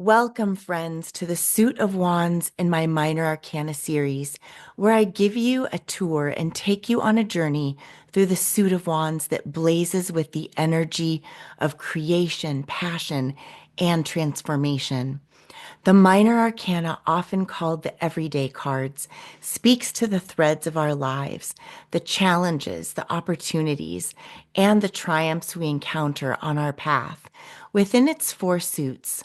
Welcome, friends, to the Suit of Wands in my Minor Arcana series, where I give you a tour and take you on a journey through the Suit of Wands that blazes with the energy of creation, passion, and transformation. The Minor Arcana, often called the everyday cards, speaks to the threads of our lives, the challenges, the opportunities, and the triumphs we encounter on our path. Within its four suits,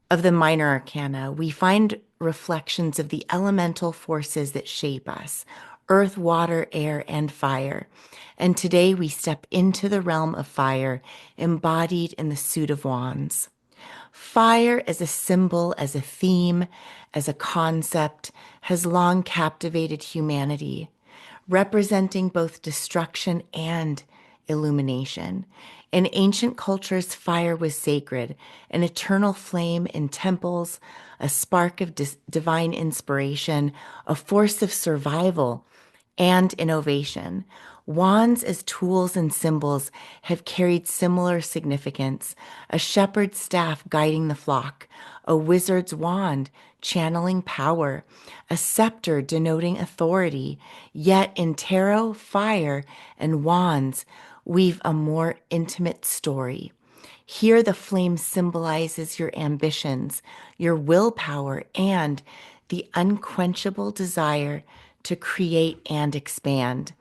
of the minor arcana, we find reflections of the elemental forces that shape us: earth, water, air, and fire. And today we step into the realm of fire, embodied in the suit of wands. Fire as a symbol, as a theme, as a concept, has long captivated humanity, representing both destruction and illumination. In ancient cultures, fire was sacred, an eternal flame in temples, a spark of divine inspiration, a force of survival and innovation. Wands as tools and symbols have carried similar significance: a shepherd's staff guiding the flock, a wizard's wand channeling power, a scepter denoting authority. Yet in tarot, fire and wands weave a more intimate story. Here, the flame symbolizes your ambitions, your willpower, and the unquenchable desire to create and expand.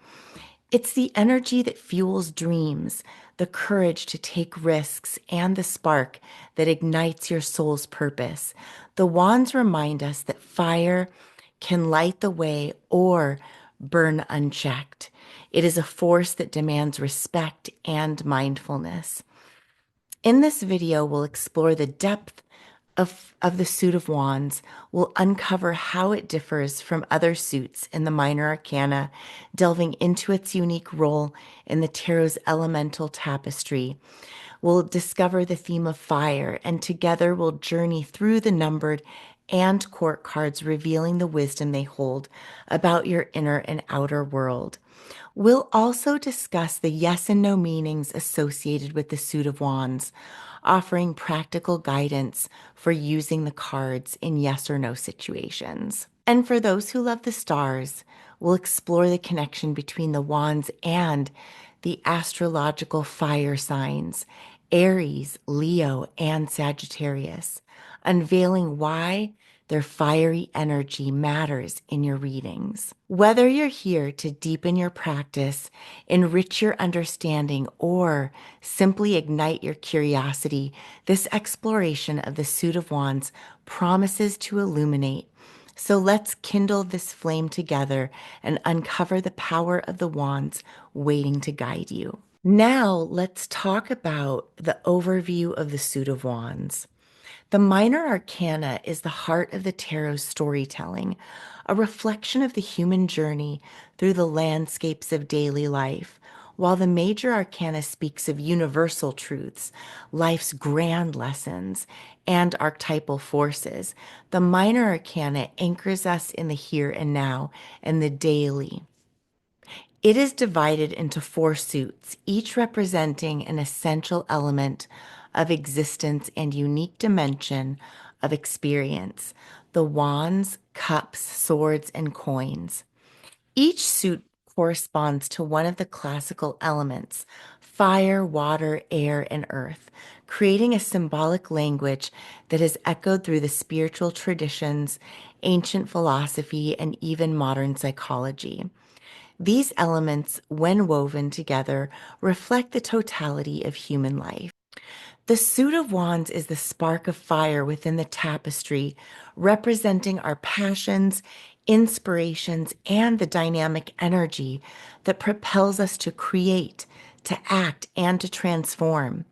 It's the energy that fuels dreams, the courage to take risks, and the spark that ignites your soul's purpose. The wands remind us that fire can light the way or burn unchecked. It is a force that demands respect and mindfulness. In this video, we'll explore the depth of the suit of wands. We'll uncover how it differs from other suits in the minor arcana, delving into its unique role in the tarot's elemental tapestry. We'll discover the theme of fire, and together we'll journey through the numbered and court cards, revealing the wisdom they hold about your inner and outer world. We'll also discuss the yes and no meanings associated with the suit of wands, offering practical guidance for using the cards in yes or no situations. And for those who love the stars, we'll explore the connection between the wands and the astrological fire signs: Aries, Leo, and Sagittarius, unveiling why their fiery energy matters in your readings. Whether you're here to deepen your practice, enrich your understanding, or simply ignite your curiosity, this exploration of the suit of wands promises to illuminate. So let's kindle this flame together and uncover the power of the wands waiting to guide you. Now let's talk about the overview of the suit of wands. The minor arcana is the heart of the tarot's storytelling, a reflection of the human journey through the landscapes of daily life. While the major arcana speaks of universal truths, life's grand lessons, and archetypal forces, the minor arcana anchors us in the here and now and the daily. It is divided into four suits, each representing an essential element of existence and unique dimension of experience: the wands, cups, swords, and coins. Each suit corresponds to one of the classical elements: fire, water, air, and earth, creating a symbolic language that has echoed through the spiritual traditions, ancient philosophy, and even modern psychology. These elements, when woven together, reflect the totality of human life. The suit of wands is the spark of fire within the tapestry, representing our passions, inspirations, and the dynamic energy that propels us to create, to act, and to transform.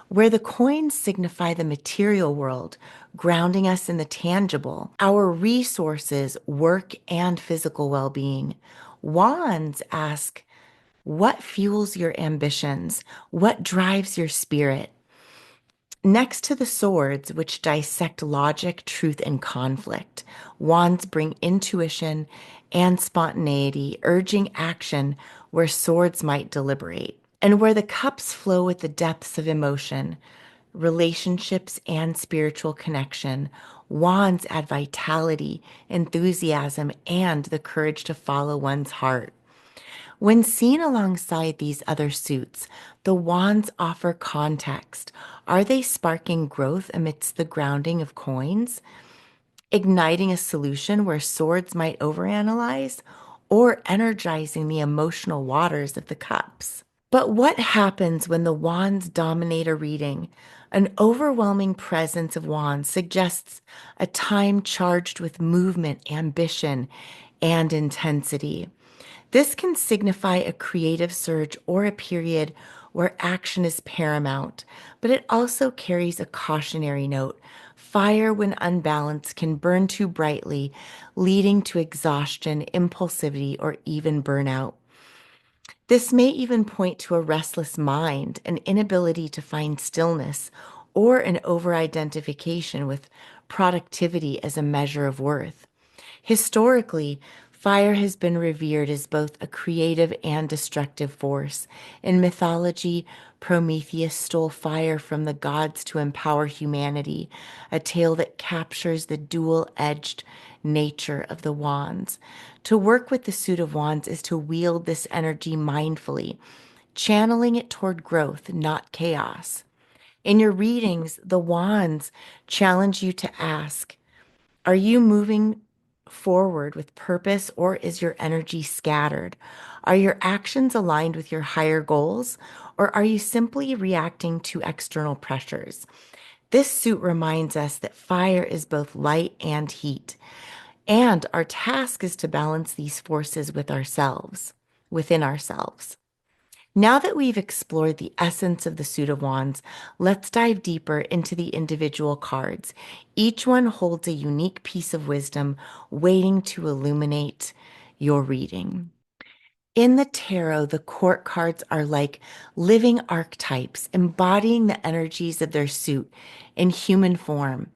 Where the coins signify the material world, grounding us in the tangible, our resources, work, and physical well-being, wands ask, what fuels your ambitions? What drives your spirit? Next to the swords, which dissect logic, truth, and conflict, wands bring intuition and spontaneity, urging action where swords might deliberate. And where the cups flow with the depths of emotion, relationships, and spiritual connection. Wands add vitality, enthusiasm, and the courage to follow one's heart. When seen alongside these other suits, the wands offer context. Are they sparking growth amidst the grounding of coins, igniting a solution where swords might overanalyze, or energizing the emotional waters of the cups? But what happens when the wands dominate a reading? An overwhelming presence of wands suggests a time charged with movement, ambition, and intensity. This can signify a creative surge or a period where action is paramount, but it also carries a cautionary note. Fire, when unbalanced, can burn too brightly, leading to exhaustion, impulsivity, or even burnout. This may even point to a restless mind, an inability to find stillness, or an over identification with productivity as a measure of worth. Historically, fire has been revered as both a creative and destructive force. In mythology, Prometheus stole fire from the gods to empower humanity, a tale that captures the dual edged nature of the wands. To work with the suit of wands is to wield this energy mindfully, channeling it toward growth, not chaos. In your readings, the wands challenge you to ask, are you moving forward with purpose, or is your energy scattered? Are your actions aligned with your higher goals, or are you simply reacting to external pressures? This suit reminds us that fire is both light and heat, and our task is to balance these forces within ourselves. Now that we've explored the essence of the suit of wands, let's dive deeper into the individual cards. Each one holds a unique piece of wisdom waiting to illuminate your reading. In the tarot, the court cards are like living archetypes, embodying the energies of their suit in human form.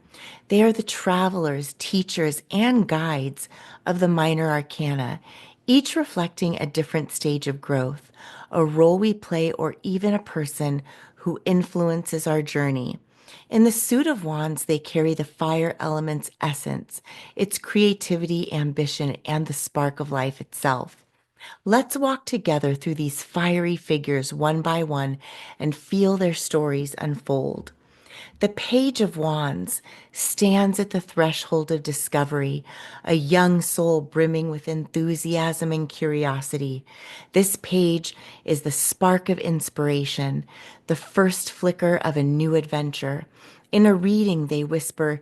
They are the travelers, teachers, and guides of the minor arcana, each reflecting a different stage of growth, a role we play, or even a person who influences our journey. In the suit of wands, they carry the fire element's essence, its creativity, ambition, and the spark of life itself. Let's walk together through these fiery figures one by one and feel their stories unfold. The Page of Wands stands at the threshold of discovery, a young soul brimming with enthusiasm and curiosity. This page is the spark of inspiration, the first flicker of a new adventure. In a reading, they whisper,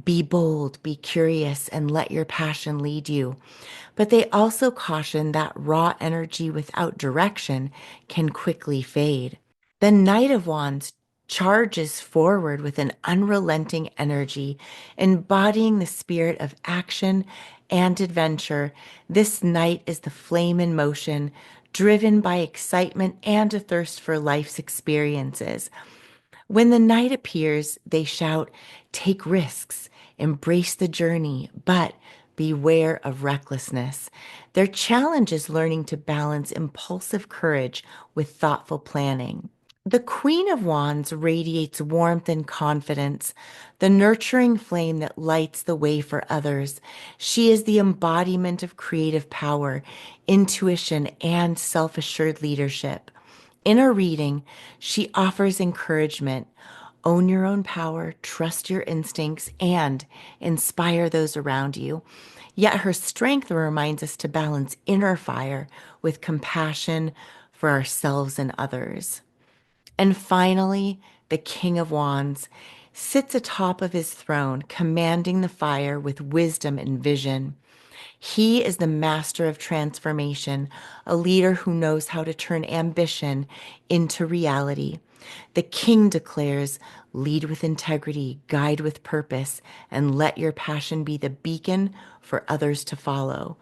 be bold, be curious, and let your passion lead you. But they also caution that raw energy without direction can quickly fade. The Knight of Wands charges forward with an unrelenting energy, embodying the spirit of action and adventure. This knight is the flame in motion, driven by excitement and a thirst for life's experiences. When the knight appears, they shout, take risks, embrace the journey, but beware of recklessness. Their challenge is learning to balance impulsive courage with thoughtful planning. The Queen of Wands radiates warmth and confidence, the nurturing flame that lights the way for others. She is the embodiment of creative power, intuition, and self assured leadership. In a reading, she offers encouragement. Own your own power, trust your instincts, and inspire those around you. Yet her strength reminds us to balance inner fire with compassion for ourselves and others. And finally, the King of Wands sits atop of his throne, commanding the fire with wisdom and vision. He is the master of transformation, a leader who knows how to turn ambition into reality. The king declares, lead with integrity, guide with purpose, and let your passion be the beacon for others to follow.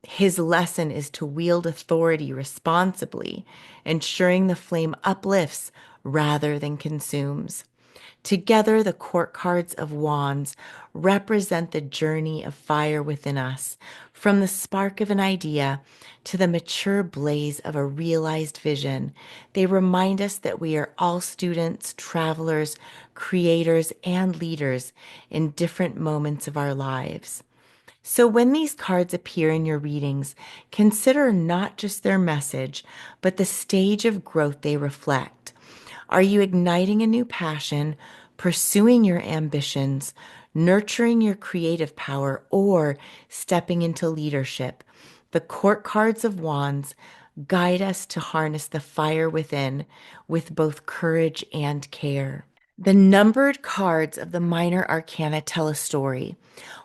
His lesson is to wield authority responsibly, ensuring the flame uplifts rather than consumes. Together, the court cards of wands represent the journey of fire within us, from the spark of an idea to the mature blaze of a realized vision. They remind us that we are all students, travelers, creators, and leaders in different moments of our lives. So, when these cards appear in your readings, consider not just their message, but the stage of growth they reflect. Are you igniting a new passion, pursuing your ambitions, nurturing your creative power, or stepping into leadership? The court cards of wands guide us to harness the fire within with both courage and care. The numbered cards of the minor arcana tell a story,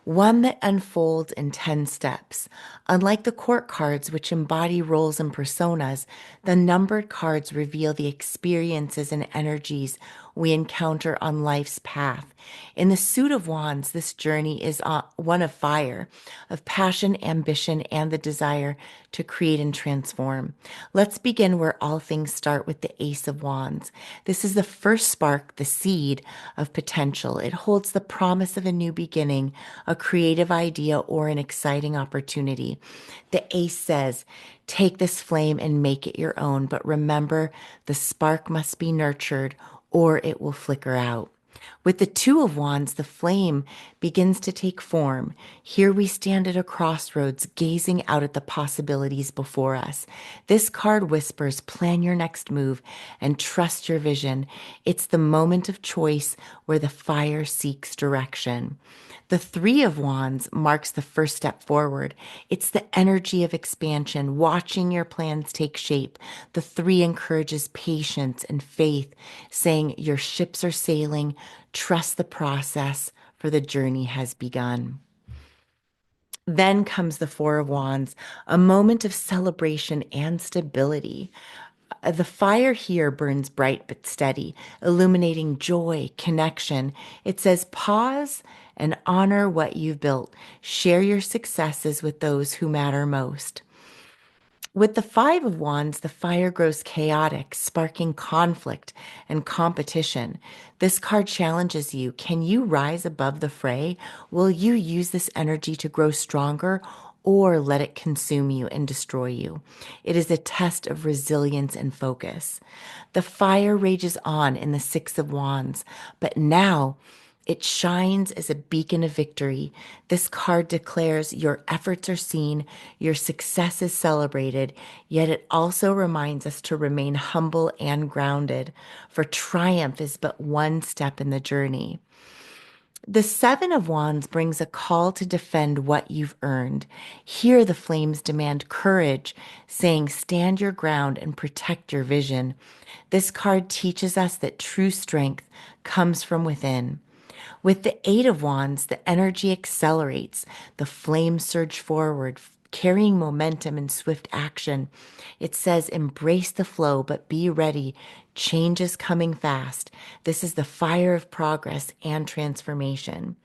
one that unfolds in 10 steps. Unlike the court cards, which embody roles and personas, the numbered cards reveal the experiences and energies we encounter on life's path. In the suit of wands, this journey is one of fire, of passion, ambition, and the desire to create and transform. Let's begin where all things start with the Ace of Wands. This is the first spark, the seed of potential. It holds the promise of a new beginning, a creative idea, or an exciting opportunity. The Ace says, take this flame and make it your own, but remember, the spark must be nurtured or it will flicker out. With the Two of Wands, the flame begins to take form. Here we stand at a crossroads, gazing out at the possibilities before us. This card whispers, plan your next move and trust your vision. It's the moment of choice where the fire seeks direction. The Three of Wands marks the first step forward. It's the energy of expansion, watching your plans take shape. The Three encourages patience and faith, saying your ships are sailing, trust the process, for the journey has begun. Then comes the Four of Wands, a moment of celebration and stability. The fire here burns bright but steady, illuminating joy, connection. It says, pause and honor what you've built. Share your successes with those who matter most. With the Five of Wands, the fire grows chaotic, sparking conflict and competition. This card challenges you. Can you rise above the fray? Will you use this energy to grow stronger or let it consume you and destroy you? It is a test of resilience and focus. The fire rages on in the Six of Wands, but now it shines as a beacon of victory. This card declares your efforts are seen, your success is celebrated, yet it also reminds us to remain humble and grounded, for triumph is but one step in the journey. The Seven of Wands brings a call to defend what you've earned. Here, the flames demand courage, saying, stand your ground and protect your vision. This card teaches us that true strength comes from within. With the Eight of Wands, the energy accelerates, the flames surge forward, carrying momentum and swift action. It says, embrace the flow, but be ready. Change is coming fast. This is the fire of progress and transformation.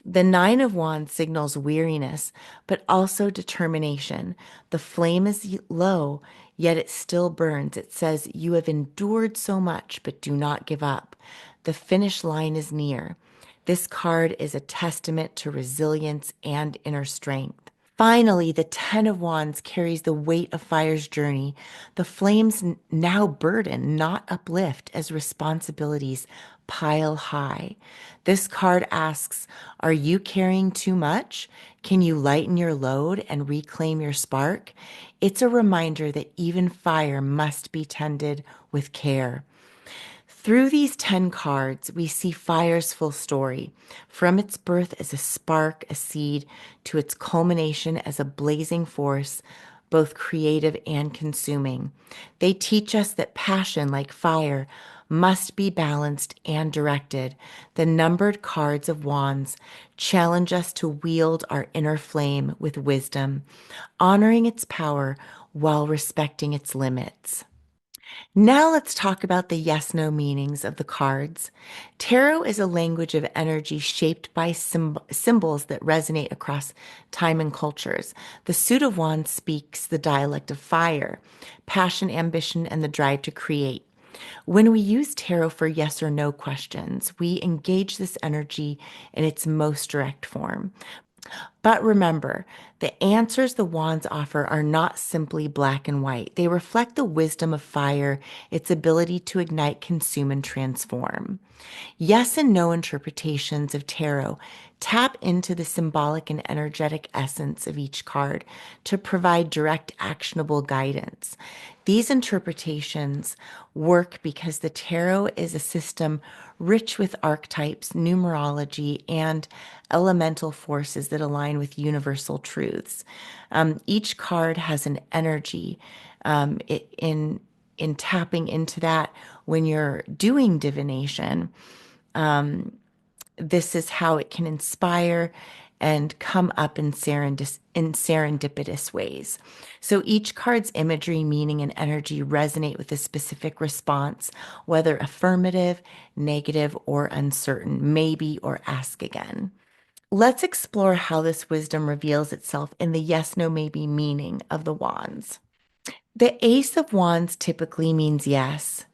The Nine of Wands signals weariness, but also determination. The flame is low, yet it still burns. It says, you have endured so much, but do not give up. The finish line is near. This card is a testament to resilience and inner strength. Finally, the Ten of Wands carries the weight of fire's journey. The flames now burden, not uplift, as responsibilities pile high. This card asks, are you carrying too much? Can you lighten your load and reclaim your spark? It's a reminder that even fire must be tended with care. Through these 10 cards, we see fire's full story, from its birth as a spark, a seed, to its culmination as a blazing force, both creative and consuming. They teach us that passion, like fire, must be balanced and directed. The numbered cards of wands challenge us to wield our inner flame with wisdom, honoring its power while respecting its limits. Now let's talk about the yes no meanings of the cards. Tarot is a language of energy shaped by symbols that resonate across time and cultures. The suit of wands speaks the dialect of fire, passion, ambition, and the drive to create. When we use tarot for yes or no questions, we engage this energy in its most direct form. But remember, the answers the wands offer are not simply black and white. They reflect the wisdom of fire, its ability to ignite, consume, and transform. Yes and no interpretations of tarot tap into the symbolic and energetic essence of each card to provide direct, actionable guidance. These interpretations work because the tarot is a system rich with archetypes, numerology, and elemental forces that align with universal truths. Each card has an energy in tapping into that when you're doing divination. This is how it can inspire and come up in serendipitous ways. So each card's imagery, meaning, and energy resonate with a specific response, whether affirmative, negative, or uncertain, maybe, or ask again. Let's explore how this wisdom reveals itself in the yes, no, maybe meaning of the wands. The Ace of Wands typically means yes.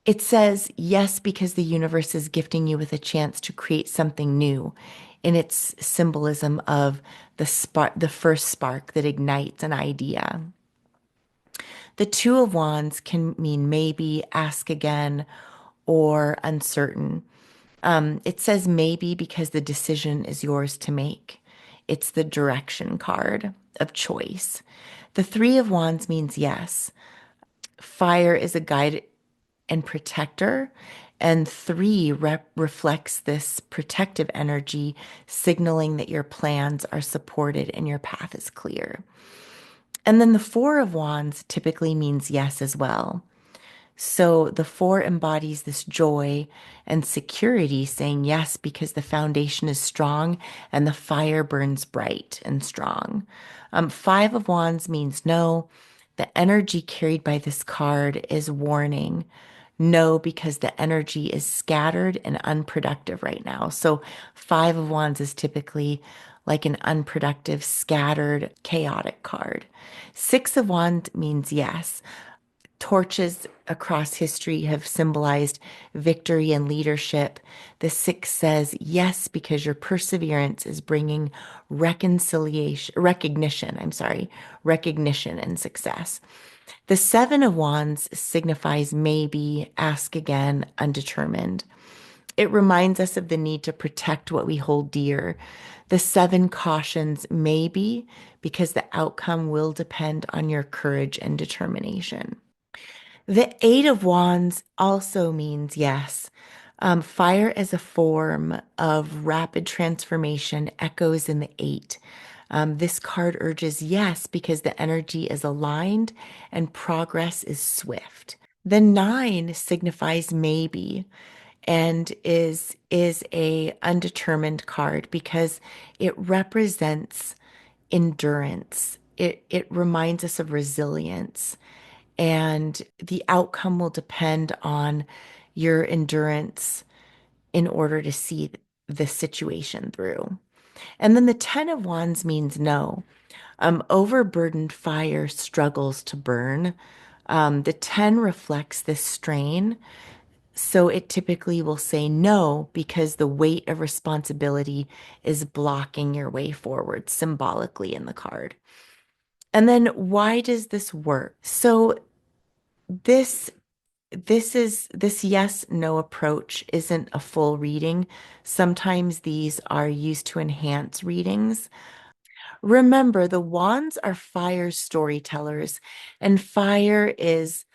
It says yes because the universe is gifting you with a chance to create something new in its symbolism of the spark, the first spark that ignites an idea. The Two of Wands can mean maybe, ask again, or uncertain. It says maybe because the decision is yours to make. It's the direction card of choice. The Three of Wands means yes. Fire is a guide and protector. And three reflects this protective energy, signaling that your plans are supported and your path is clear. And then the Four of Wands typically means yes as well. So the four embodies this joy and security, saying yes because the foundation is strong and the fire burns bright and strong. Five of Wands means no. The energy carried by this card is warning. No, because the energy is scattered and unproductive right now. So, Five of Wands is typically like an unproductive, scattered, chaotic card. Six of Wands means yes. Torches across history have symbolized victory and leadership. The six says yes because your perseverance is bringing recognition and success. The Seven of Wands signifies maybe, ask again, undetermined. It reminds us of the need to protect what we hold dear. The seven cautions maybe because the outcome will depend on your courage and determination. The Eight of Wands also means yes. Fire as a form of rapid transformation echoes in the eight. This card urges yes because the energy is aligned and progress is swift. The nine signifies maybe and is a undetermined card because it represents endurance. It reminds us of resilience, and the outcome will depend on your endurance in order to see the situation through. And then the Ten of Wands means no. Overburdened fire struggles to burn. The 10 reflects this strain. So it typically will say no because the weight of responsibility is blocking your way forward symbolically in the card. And then why does this work? So this this yes no approach isn't a full reading. Sometimes these are used to enhance readings. Remember, the wands are fire storytellers, and fire is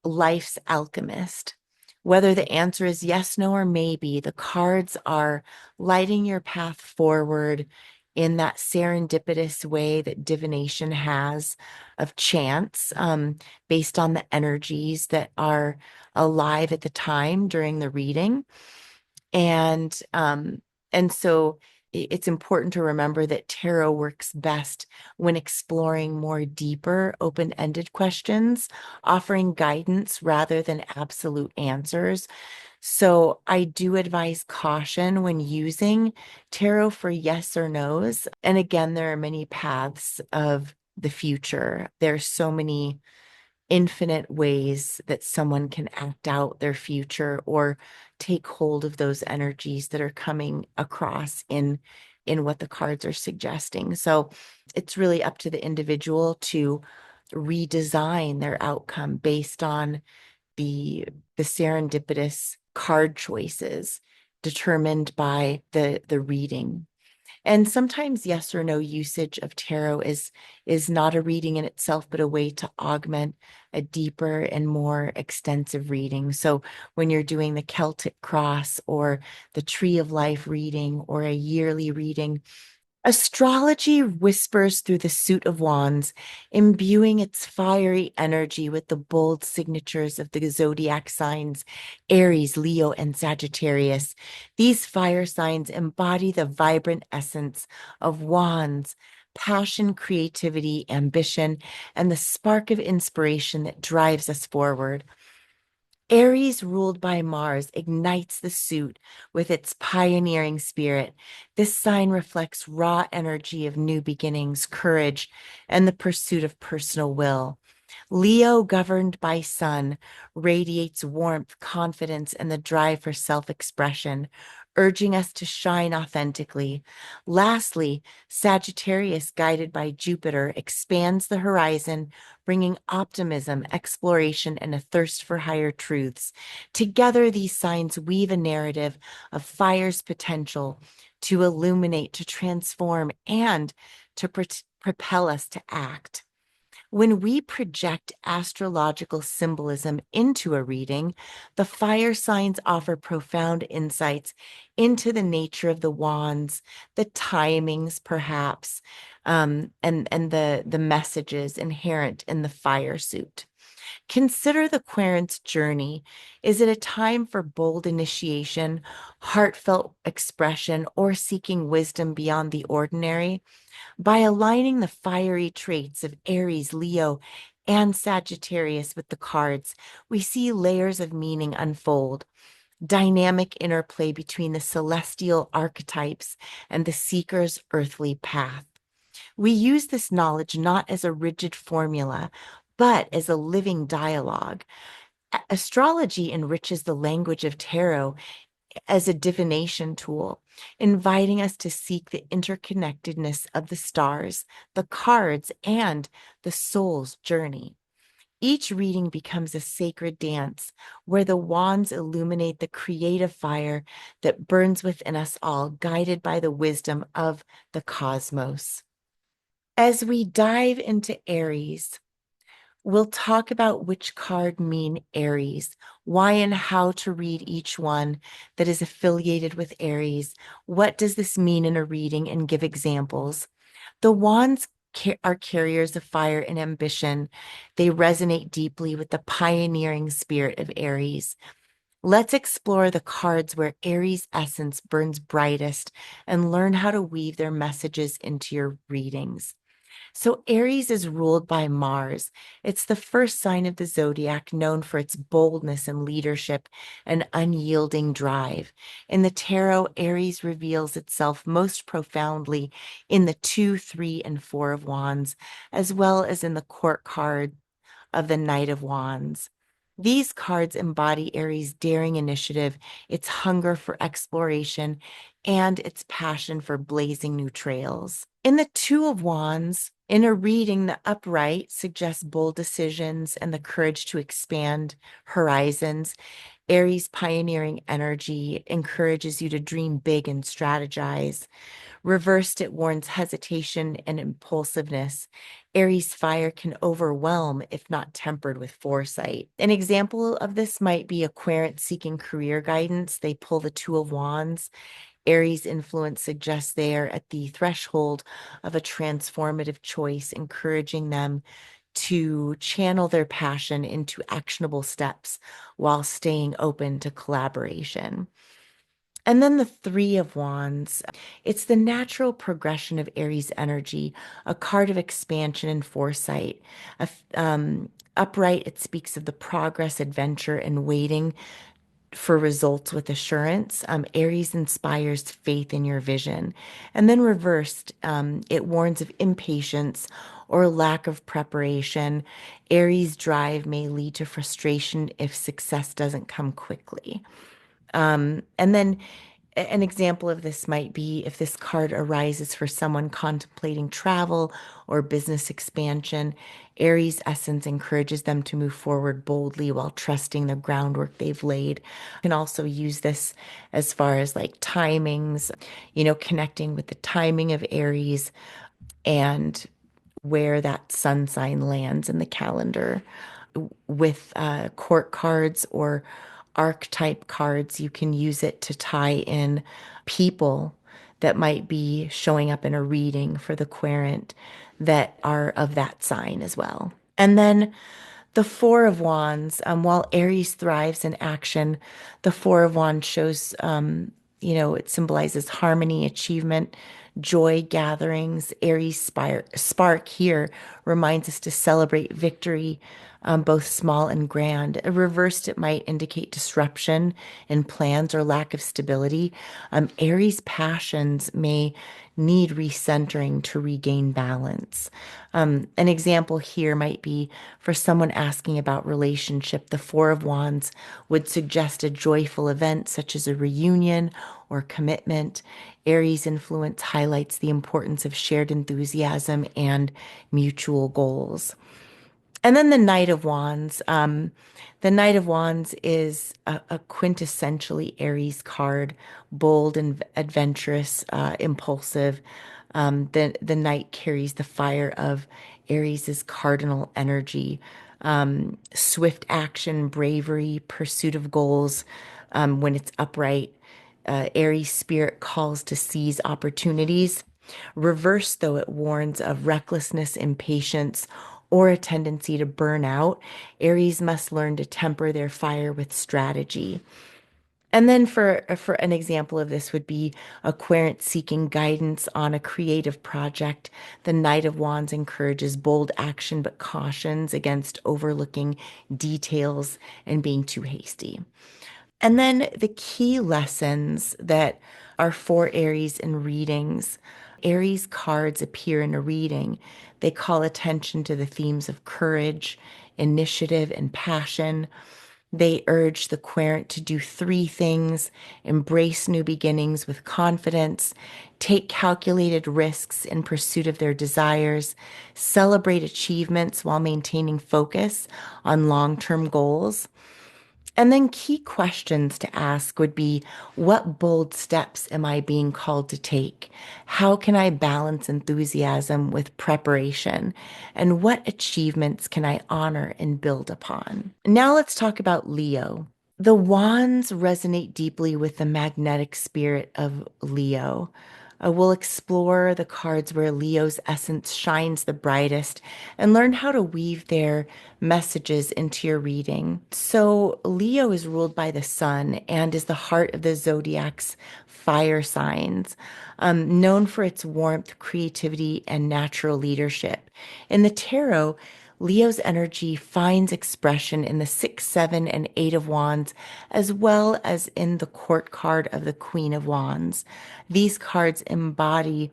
life's alchemist. Whether the answer is yes, no, or maybe, the cards are lighting your path forward in that serendipitous way that divination has of chance, based on the energies that are alive at the time during the reading. And so it's important to remember that tarot works best when exploring more deeper, open-ended questions, offering guidance rather than absolute answers. So I do advise caution when using tarot for yes or no's. And again, there are many paths of the future. There's so many infinite ways that someone can act out their future or take hold of those energies that are coming across in what the cards are suggesting. So it's really up to the individual to redesign their outcome based on the the serendipitous card choices determined by the reading. And sometimes yes or no usage of tarot is not a reading in itself, but a way to augment a deeper and more extensive reading. So when you're doing the Celtic Cross or the Tree of Life reading or a yearly reading, astrology whispers through the suit of wands, imbuing its fiery energy with the bold signatures of the zodiac signs Aries, Leo, and Sagittarius. These fire signs embody the vibrant essence of wands, passion, creativity, ambition, and the spark of inspiration that drives us forward. Aries, ruled by Mars, ignites the suit with its pioneering spirit. This sign reflects raw energy of new beginnings, courage, and the pursuit of personal will. Leo, governed by Sun, radiates warmth, confidence, and the drive for self expression, urging us to shine authentically. Lastly, Sagittarius, guided by Jupiter, expands the horizon, bringing optimism, exploration, and a thirst for higher truths. Together, these signs weave a narrative of fire's potential to illuminate, to transform, and to propel us to act. When we project astrological symbolism into a reading, the fire signs offer profound insights into the nature of the wands, the timings, perhaps, and the messages inherent in the fire suit. Consider the querent's journey. Is it a time for bold initiation, heartfelt expression, or seeking wisdom beyond the ordinary? By aligning the fiery traits of Aries, Leo, and Sagittarius with the cards, we see layers of meaning unfold, dynamic interplay between the celestial archetypes and the seeker's earthly path. We use this knowledge not as a rigid formula, but as a living dialogue. Astrology enriches the language of tarot as a divination tool, inviting us to seek the interconnectedness of the stars, the cards, and the soul's journey. Each reading becomes a sacred dance where the wands illuminate the creative fire that burns within us all, guided by the wisdom of the cosmos. As we dive into Aries, we'll talk about which card mean Aries, why and how to read each one that is affiliated with Aries. What does this mean in a reading, and give examples. The wands are carriers of fire and ambition. They resonate deeply with the pioneering spirit of Aries. Let's explore the cards where Aries' essence burns brightest and learn how to weave their messages into your readings. So Aries is ruled by Mars. It's the first sign of the zodiac known for its boldness and leadership and unyielding drive. In the tarot, Aries reveals itself most profoundly in the 2, 3, and 4 of wands, as well as in the court card of the Knight of Wands. These cards embody Aries' daring initiative, its hunger for exploration, and its passion for blazing new trails. In the Two of Wands, in a reading, the upright suggests bold decisions and the courage to expand horizons. Aries' pioneering energy encourages you to dream big and strategize. Reversed, it warns hesitation and impulsiveness. Aries fire can overwhelm if not tempered with foresight. An example of this might be a querent seeking career guidance. They pull the Two of Wands. Aries influence suggests they are at the threshold of a transformative choice, encouraging them to channel their passion into actionable steps while staying open to collaboration. And then the Three of Wands. It's the natural progression of Aries energy, a card of expansion and foresight. Upright, it speaks of the progress, adventure, and waiting for results with assurance. Aries inspires faith in your vision. And then reversed, it warns of impatience or lack of preparation. Aries drive may lead to frustration if success doesn't come quickly. And then an example of this might be if this card arises for someone contemplating travel or business expansion. Aries essence encourages them to move forward boldly while trusting the groundwork they've laid. You can also use this as far as like timings, connecting with the timing of Aries and where that sun sign lands in the calendar. With court cards or archetype cards, you can use it to tie in people that might be showing up in a reading for the querent that are of that sign as well. And then the Four of Wands, while Aries thrives in action, the Four of Wands shows, it symbolizes harmony, achievement, joy gatherings. Aries spark here reminds us to celebrate victory, both small and grand. Reversed, it might indicate disruption in plans or lack of stability. Aries passions may need recentering to regain balance. An example here might be for someone asking about relationship. The Four of Wands would suggest a joyful event such as a reunion or commitment. Aries influence highlights the importance of shared enthusiasm and mutual goals. And then the Knight of Wands. The Knight of Wands is a quintessentially Aries card, bold and adventurous, impulsive. The Knight carries the fire of Aries's cardinal energy, swift action, bravery, pursuit of goals. When it's upright, Aries spirit calls to seize opportunities. Reverse, though, it warns of recklessness, impatience, or a tendency to burn out. Aries must learn to temper their fire with strategy. And then for an example of this would be a querent seeking guidance on a creative project. The Knight of Wands encourages bold action but cautions against overlooking details and being too hasty. And then the key lessons that are for Aries in readings. Aries cards appear in a reading. They call attention to the themes of courage, initiative, and passion. They urge the querent to do three things: embrace new beginnings with confidence, take calculated risks in pursuit of their desires, celebrate achievements while maintaining focus on long-term goals. And then key questions to ask would be, what bold steps am I being called to take? How can I balance enthusiasm with preparation? And what achievements can I honor and build upon? Now let's talk about Leo. The wands resonate deeply with the magnetic spirit of Leo. We'll explore the cards where Leo's essence shines the brightest and learn how to weave their messages into your reading. So, Leo is ruled by the sun and is the heart of the zodiac's fire signs, known for its warmth, creativity, and natural leadership. In the tarot, Leo's energy finds expression in the Six, Seven, and Eight of Wands, as well as in the court card of the Queen of Wands. These cards embody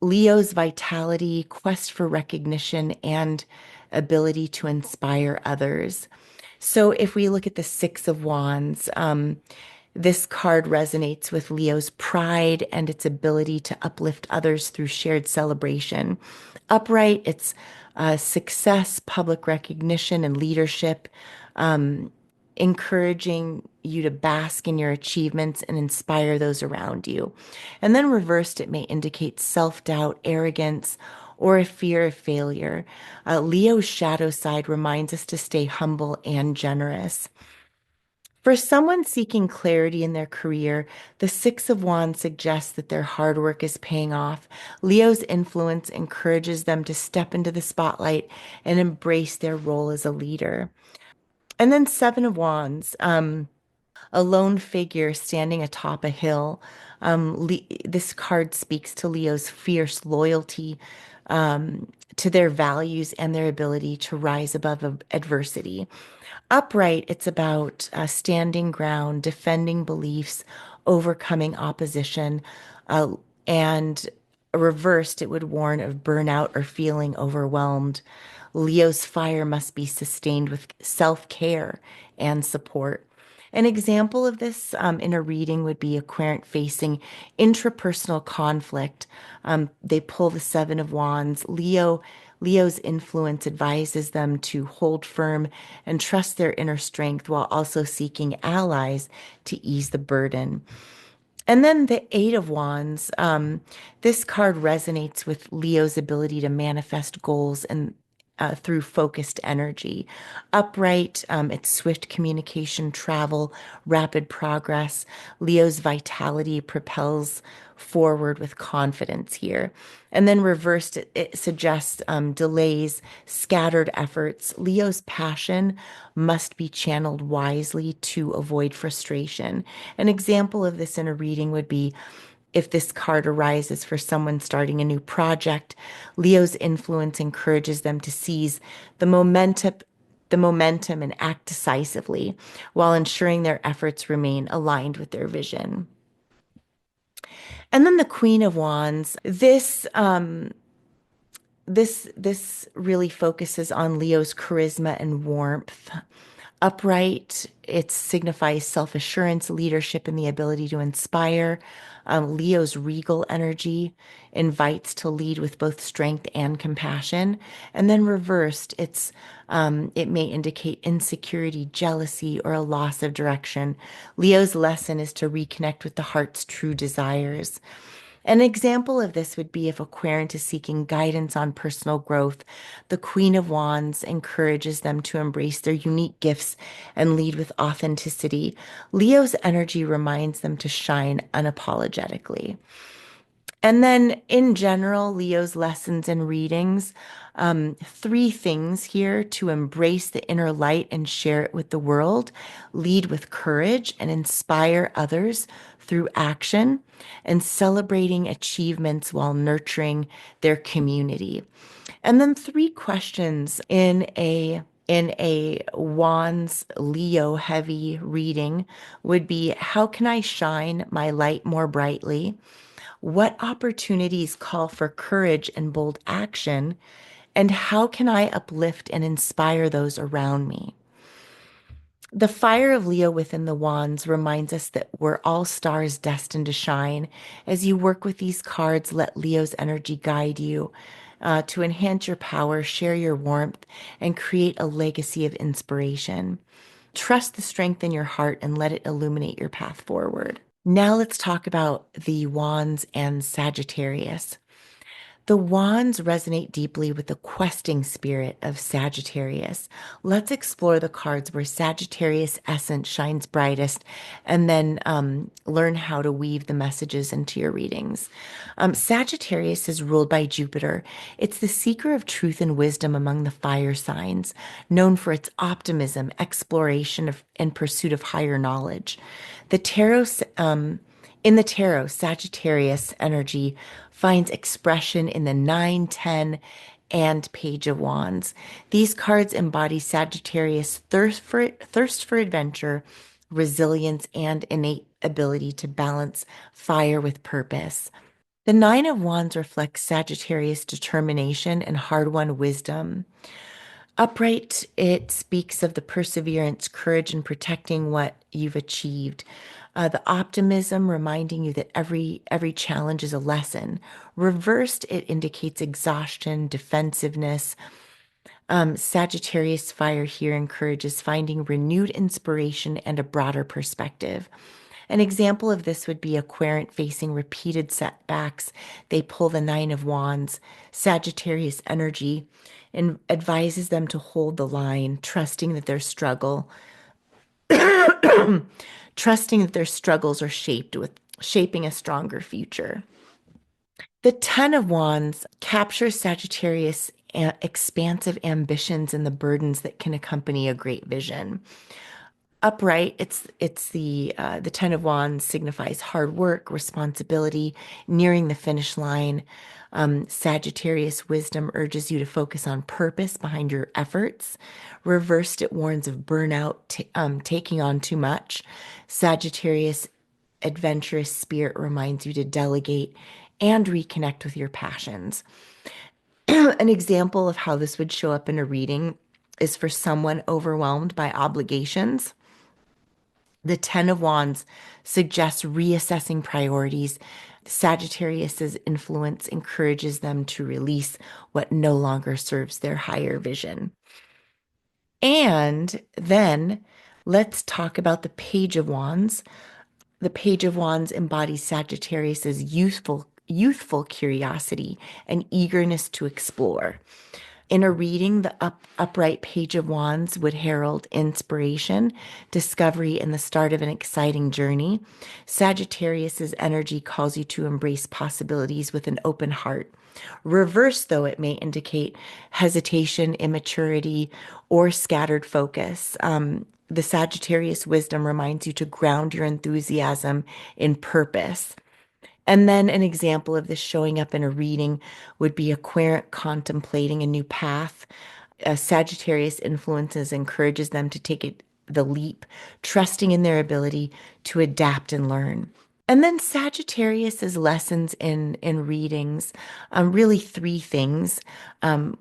Leo's vitality, quest for recognition, and ability to inspire others. So if we look at the Six of Wands, this card resonates with Leo's pride and its ability to uplift others through shared celebration. Upright, it's success, public recognition, and leadership, encouraging you to bask in your achievements and inspire those around you. And then reversed, it may indicate self-doubt, arrogance, or a fear of failure. Leo's shadow side reminds us to stay humble and generous. For someone seeking clarity in their career, the Six of Wands suggests that their hard work is paying off. Leo's influence encourages them to step into the spotlight and embrace their role as a leader. And then Seven of Wands, a lone figure standing atop a hill. This card speaks to Leo's fierce loyalty to their values and their ability to rise above adversity. Upright, it's about standing ground, defending beliefs, overcoming opposition, uh, and reversed, it would warn of burnout or feeling overwhelmed. Leo's fire must be sustained with self-care and support. An example of this in a reading would be a querent facing intrapersonal conflict. They pull the Seven of Wands. Leo's influence advises them to hold firm and trust their inner strength while also seeking allies to ease the burden. And then the Eight of Wands. This card resonates with Leo's ability to manifest goals and through focused energy. Upright, it's swift communication, travel, rapid progress. Leo's vitality propels forward with confidence here. And then reversed, it suggests delays, scattered efforts. Leo's passion must be channeled wisely to avoid frustration. An example of this in a reading would be if this card arises for someone starting a new project, Leo's influence encourages them to seize the momentum and act decisively while ensuring their efforts remain aligned with their vision. And then the Queen of Wands. This really focuses on Leo's charisma and warmth. Upright, it signifies self-assurance, leadership, and the ability to inspire. Leo's regal energy invites to lead with both strength and compassion. And then reversed, it may indicate insecurity, jealousy, or a loss of direction. Leo's lesson is to reconnect with the heart's true desires. An example of this would be if a querent is seeking guidance on personal growth, the Queen of Wands encourages them to embrace their unique gifts and lead with authenticity. Leo's energy reminds them to shine unapologetically. And then in general, Leo's lessons and readings, three things here to embrace the inner light and share it with the world, lead with courage and inspire others through action, and celebrating achievements while nurturing their community. And then three questions in a Wands Leo heavy reading would be, how can I shine my light more brightly? What opportunities call for courage and bold action? And how can I uplift and inspire those around me? The fire of Leo within the wands reminds us that we're all stars destined to shine. As you work with these cards, let Leo's energy guide you to enhance your power, share your warmth, and create a legacy of inspiration. Trust the strength in your heart and let it illuminate your path forward. Now let's talk about the wands and Sagittarius. The wands resonate deeply with the questing spirit of Sagittarius. Let's explore the cards where Sagittarius essence shines brightest and then learn how to weave the messages into your readings. Sagittarius is ruled by Jupiter. It's the seeker of truth and wisdom among the fire signs, known for its optimism, exploration, and pursuit of higher knowledge. The tarot, in the tarot, Sagittarius energy finds expression in the 9, 10, and Page of Wands. These cards embody Sagittarius' thirst for adventure, resilience, and innate ability to balance fire with purpose. The Nine of Wands reflects Sagittarius' determination and hard-won wisdom. Upright, it speaks of the perseverance, courage, and protecting what you've achieved. The optimism, reminding you that every challenge is a lesson. Reversed, it indicates exhaustion, defensiveness. Sagittarius fire here encourages finding renewed inspiration and a broader perspective. An example of this would be a querent facing repeated setbacks. They pull the Nine of Wands. Sagittarius energy and advises them to hold the line, trusting that their struggles are shaping a stronger future. The Ten of Wands captures Sagittarius' expansive ambitions and the burdens that can accompany a great vision. Upright, it's the Ten of Wands signifies hard work, responsibility, nearing the finish line. Sagittarius wisdom urges you to focus on purpose behind your efforts. Reversed, it warns of burnout, taking on too much. Sagittarius adventurous spirit reminds you to delegate and reconnect with your passions. An example of how this would show up in a reading is for someone overwhelmed by obligations. The Ten of Wands suggests reassessing priorities. Sagittarius's influence encourages them to release what no longer serves their higher vision. And then let's talk about the Page of Wands. The Page of Wands embodies Sagittarius's youthful curiosity and eagerness to explore. In a reading, the upright Page of Wands would herald inspiration, discovery, and the start of an exciting journey. Sagittarius's energy calls you to embrace possibilities with an open heart. Reverse, though, it may indicate hesitation, immaturity, or scattered focus. The Sagittarius wisdom reminds you to ground your enthusiasm in purpose. And then an example of this showing up in a reading would be a querent contemplating a new path. Sagittarius influences encourages them to take the leap, trusting in their ability to adapt and learn. And then Sagittarius's lessons in readings, really three things.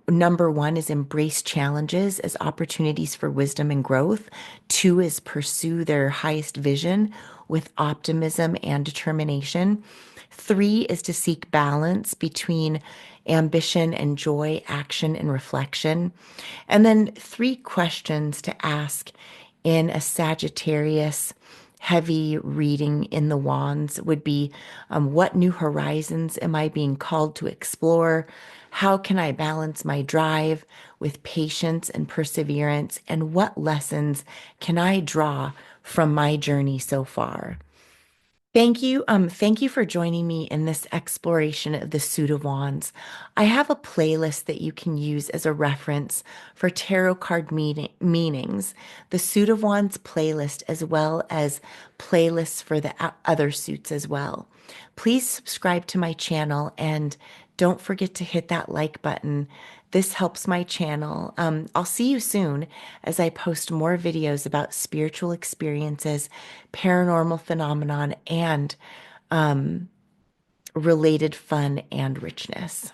Number one is embrace challenges as opportunities for wisdom and growth. Two is pursue their highest vision with optimism and determination. Three is to seek balance between ambition and joy, action and reflection. And then three questions to ask in a Sagittarius heavy reading in the wands would be what new horizons am I being called to explore? How can I balance my drive with patience and perseverance? And what lessons can I draw from my journey so far? Thank you for joining me in this exploration of the Suit of Wands. I have a playlist that you can use as a reference for tarot card meanings, the Suit of Wands playlist, as well as playlists for the other suits as well. Please subscribe to my channel and don't forget to hit that like button. This helps my channel. I'll see you soon as I post more videos about spiritual experiences, paranormal phenomenon, and related fun and richness.